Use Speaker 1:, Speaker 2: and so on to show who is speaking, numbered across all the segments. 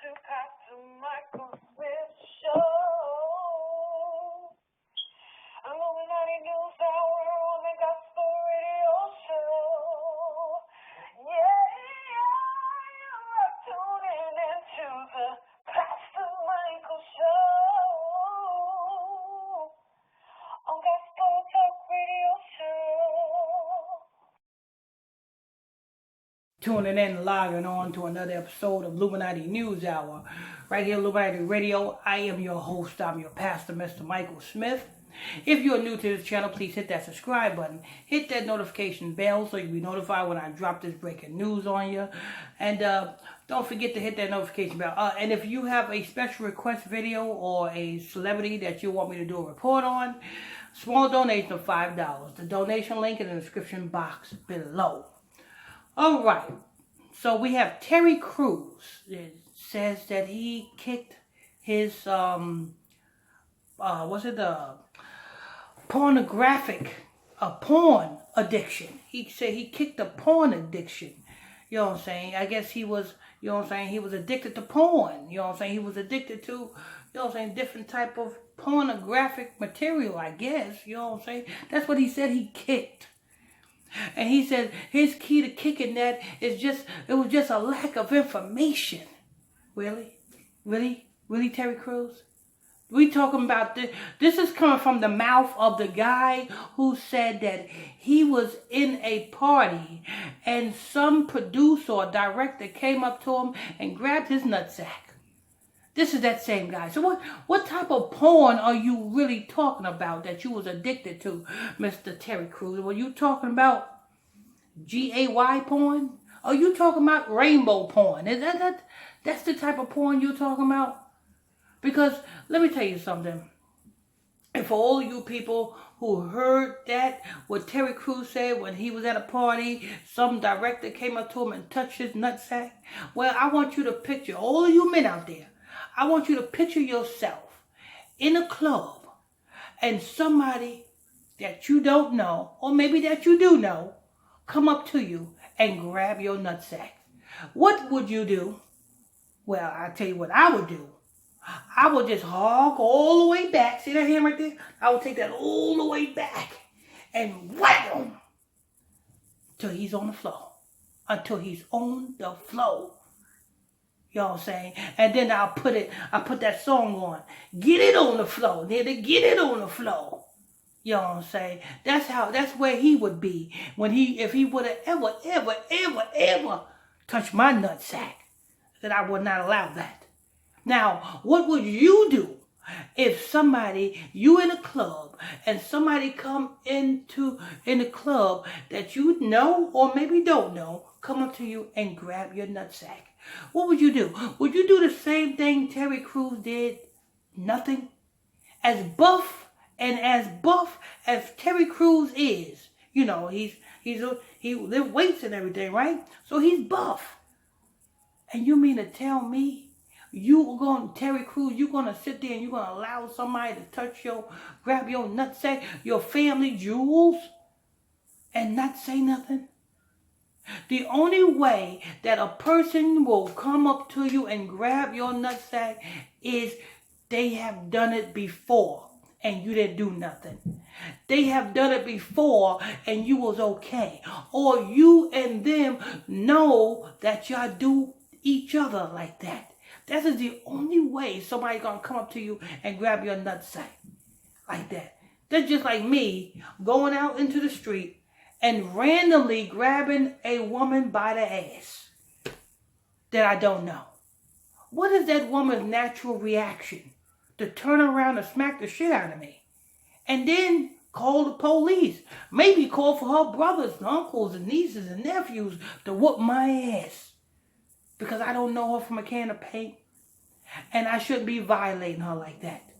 Speaker 1: Pastor Michael Smith Show. Illuminati News Hour on the Gospel Radio Show. You're tuning into the Pastor Michael Show on Gospel Talk Radio Show.
Speaker 2: Tuning in, logging on to another episode of Illuminati News Hour. Right here, Illuminati Radio. I am your host. I'm your pastor, Mr. Michael Smith. If you're new to this channel, please hit that subscribe button. Hit that notification bell so you'll be notified when I drop this breaking news on you. And don't forget to hit that notification bell. And if you have a special request video or a celebrity that you want me to do a report on, small donation of $5. The donation link in the description box below. All right, so we have Terry Crews. It says that he kicked his, porn addiction. He said he kicked the porn addiction. You know what I'm saying? I guess he was, you know what I'm saying, he was addicted to porn. You know what I'm saying? He was addicted to, you know what I'm saying, different type of pornographic material, I guess. You know what I'm saying? That's what he said he kicked. And he said his key to kicking that is it was just a lack of information. Really? Really, Terry Crews? We talking about this. This is coming from the mouth of the guy who said that he was in a party and some producer or director came up to him and grabbed his nutsack. This is that same guy. So what type of porn are you really talking about that you was addicted to, Mr. Terry Crews? Were you talking about gay porn? Are you talking about rainbow porn? Is that's the type of porn you're talking about? Because let me tell you something. And for all you people who heard that, what Terry Crews said when he was at a party, some director came up to him and touched his nutsack. Well, I want you to picture, all of you men out there, I want you to picture yourself in a club and somebody that you don't know, or maybe that you do know, come up to you and grab your nutsack. What would you do? Well, I'll tell you what I would do. I would just hog all the way back. See that hand right there? I would take that all the way back and whack him till he's on the floor. Until he's on the floor. You know what I'm saying? And then I put that song on. Get it on the floor. Nigga, get it on the floor. You know what I'm saying? That's where he would be if he would have ever touched my nutsack. That I would not allow that. Now, what would you do if you in a club and somebody come in the club that you know or maybe don't know, come up to you and grab your nutsack? What would you do? Would you do the same thing Terry Crews did? Nothing? As buff as Terry Crews is, you know, he lifts weights and everything, right? So he's buff. And you mean to tell me Terry Crews, you're going to sit there and you're going to allow somebody to grab your nutsack, your family jewels, and not say nothing? The only way that a person will come up to you and grab your nutsack is they have done it before and you didn't do nothing. They have done it before and you was okay. Or you and them know that y'all do each other like that. That is the only way somebody's going to come up to you and grab your nutsack like that. That's just like me going out into the street and randomly grabbing a woman by the ass that I don't know. What is that woman's natural reaction? To turn around and smack the shit out of me. And then call the police. Maybe call for her brothers and uncles and nieces and nephews to whoop my ass. Because I don't know her from a can of paint. And I shouldn't be violating her like that.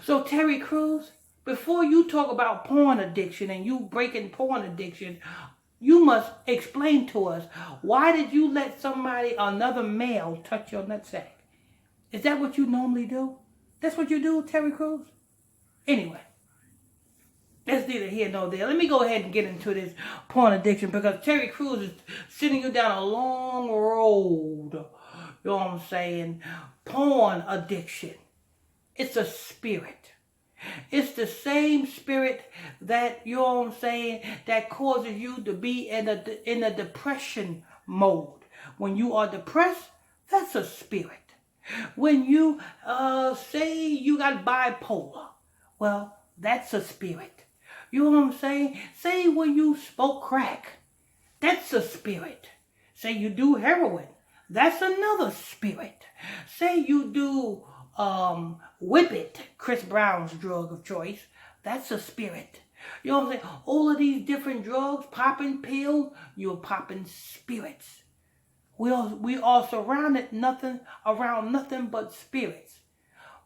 Speaker 2: So Terry Crews, before you talk about porn addiction and you breaking porn addiction, you must explain to us, why did you let another male touch your nutsack? Is that what you normally do? That's what you do, Terry Crews? Anyway, that's neither here nor there. Let me go ahead and get into this porn addiction because Terry Crews is sending you down a long road you know what I'm saying, porn addiction. It's a spirit. It's the same spirit that, you know what I'm saying, that causes you to be in a depression mode. When you are depressed, that's a spirit. When you say you got bipolar, well, that's a spirit. You know what I'm saying? Say when you smoke crack, that's a spirit. Say you do heroin, that's another spirit. Say you do whip it, Chris Brown's drug of choice, that's a spirit. You know what I'm saying? All of these different drugs, popping pills, you're popping spirits. We are surrounded around nothing but spirits.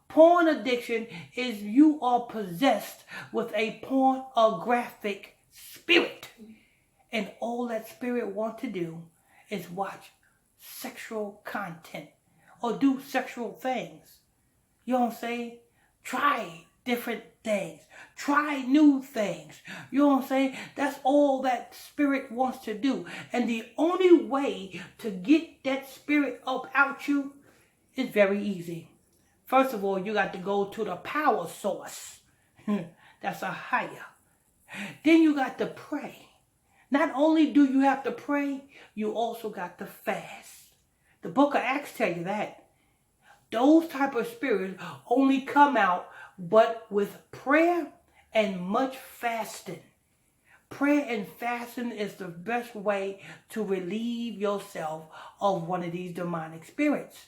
Speaker 2: Porn addiction is you are possessed with a pornographic spirit. And all that spirit wants to do is watch sexual content or do sexual things. You know what I'm saying? Try different things. Try new things. You know what I'm saying? That's all that spirit wants to do. And the only way to get that spirit up out you is very easy. First of all, you got to go to the power source. That's a higher. Then you got to pray. Not only do you have to pray, you also got to fast. The book of Acts tell you that. Those type of spirits only come out but with prayer and much fasting. Prayer and fasting is the best way to relieve yourself of one of these demonic spirits.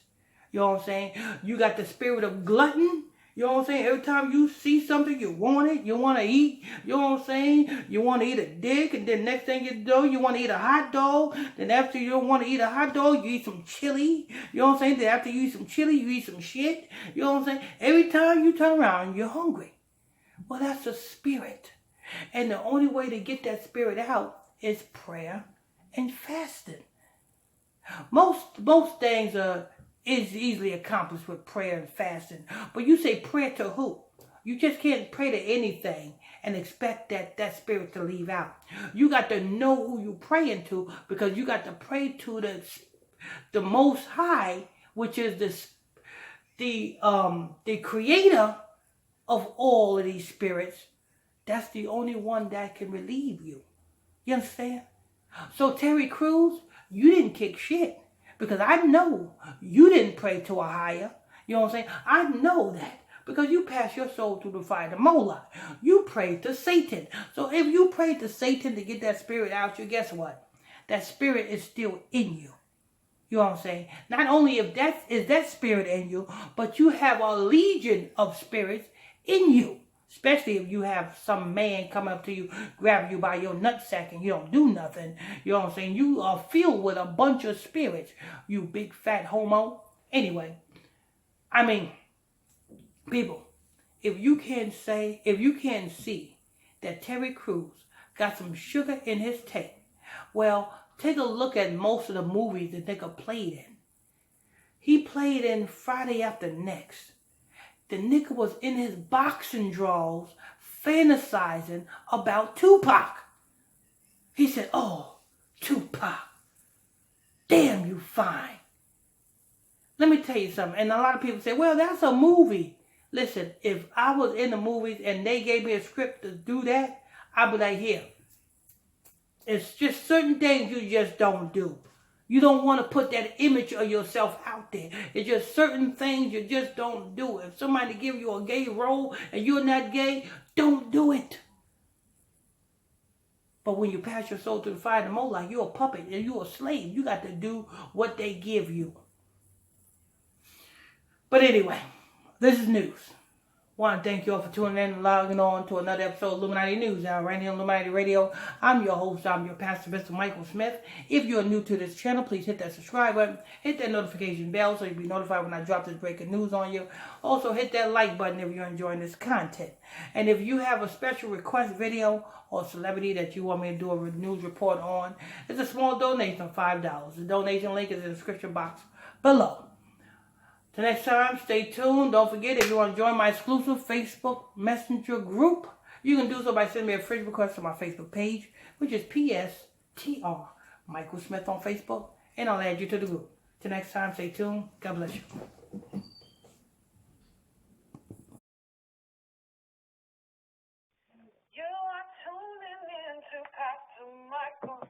Speaker 2: You know what I'm saying? You got the spirit of glutton. You know what I'm saying? Every time you see something, you want it. You want to eat. You know what I'm saying? You want to eat a dick. And then next thing you know, you want to eat a hot dog. Then after you don't want to eat a hot dog, you eat some chili. You know what I'm saying? Then after you eat some chili, you eat some shit. You know what I'm saying? Every time you turn around, you're hungry. Well, that's a spirit. And the only way to get that spirit out is prayer and fasting. Most things is easily accomplished with prayer and fasting. But you say prayer to who? You just can't pray to anything and expect that spirit to leave out. You got to know who you praying to, because you got to pray to the Most High, which is the creator of all of these spirits. That's the only one that can relieve you. You understand? So Terry Crews, you didn't kick shit. Because I know you didn't pray to a higher. You know what I'm saying? I know that. Because you passed your soul through the fire to Moloch. You prayed to Satan. So if you prayed to Satan to get that spirit out you, guess what? That spirit is still in you. You know what I'm saying? Not only is that spirit in you, but you have a legion of spirits in you. Especially if you have some man come up to you, grab you by your nutsack, and you don't do nothing. You know what I'm saying? You are filled with a bunch of spirits, you big fat homo. Anyway, I mean, people, if you can't see that Terry Crews got some sugar in his tank, well, take a look at most of the movies that nigga played in. He played in Friday After Next. The nigga was in his boxing drawers fantasizing about Tupac. He said, "Oh, Tupac, damn you fine." Let me tell you something. And a lot of people say, "Well, that's a movie." Listen, if I was in the movies and they gave me a script to do that, I'd be like, here. It's just certain things you just don't do. You don't want to put that image of yourself out there. It's just certain things you just don't do. If somebody give you a gay role and you're not gay, don't do it. But when you pass your soul through the fire and Moloch, you're a puppet and you're a slave. You got to do what they give you. But anyway, this is news. I want to thank you all for tuning in and logging on to another episode of Illuminati News now right here on Illuminati Radio. I'm your host, I'm your pastor, Mr. Michael Smith. If you're new to this channel, please hit that subscribe button, hit that notification bell so you'll be notified when I drop this breaking news on you. Also, hit that like button if you're enjoying this content. And if you have a special request video or celebrity that you want me to do a news report on, it's a small donation of $5. The donation link is in the description box below. Till next time, stay tuned. Don't forget, if you want to join my exclusive Facebook Messenger group, you can do so by sending me a friend request to my Facebook page, which is PSTR Michael Smith on Facebook, and I'll add you to the group. Till next time, stay tuned. God bless you.
Speaker 1: You are tuning in to Pastor Michael.